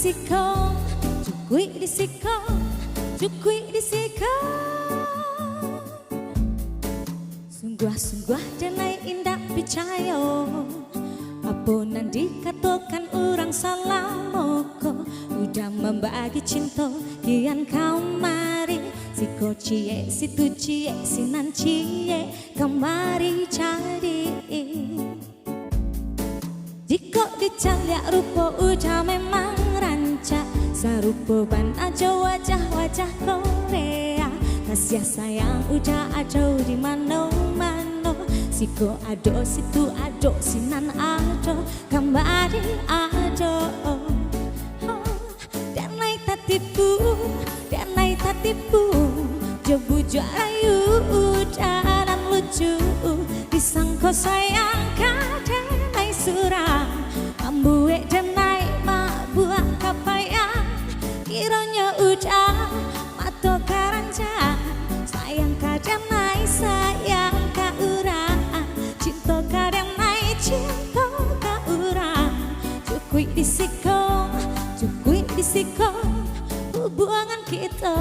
disiko, cukui disiko, cukui disiko. Sungguh-sungguh denai indah percaya, apa nan dikatakan orang salah moko. Udah membagi cinta kian kau mari, siko cie, situ cie, sinan cie, kemari cari. Jika dicaliak rupa udah memang rancak, sarupa ban aja wajah-wajah Korea. Kasih sayang udah ada di mana-mana, siko ado, situ ado, sinan ado, kembali ado. Dan naik tak tipu, jebu ayu jalan lucu, disangko sayang kadang naik surah, ambuek dan naik mak buah kapaya, kiranya udah mato karanja, sayang kadang naik sayang ka urang, cinta kadang naik cinta ka urang, cukui disiko, hubungan kita.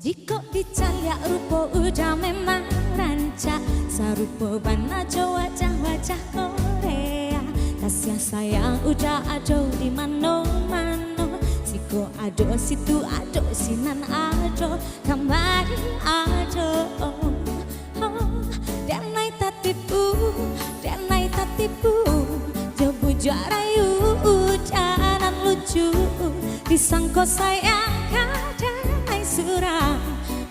Jika dicaliak rupa udah memang rancak, sarupa ban aja wajah-wajah Korea. Kasih sayang udah ada di mana-mana, siko ado, situ ado, sinan ado, kembali ado. Dan naik tak tipu, jebu rayu jalan lucu, disangko sayang kadang naik surah,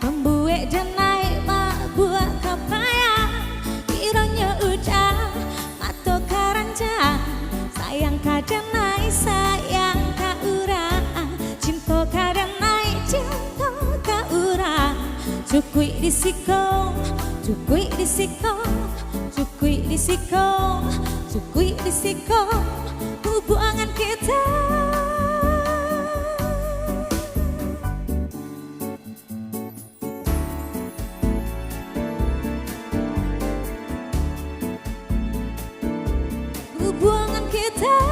membuat dan naik mak buah kapaya, kiranya udah mato karanja, sayang kadang naik sayang ka urang, cinta kadang naik cinta ka urang, cukui disiko, cukui disiko, cukui disiko, cukui disiko, hubungan kita. Hubungan kita.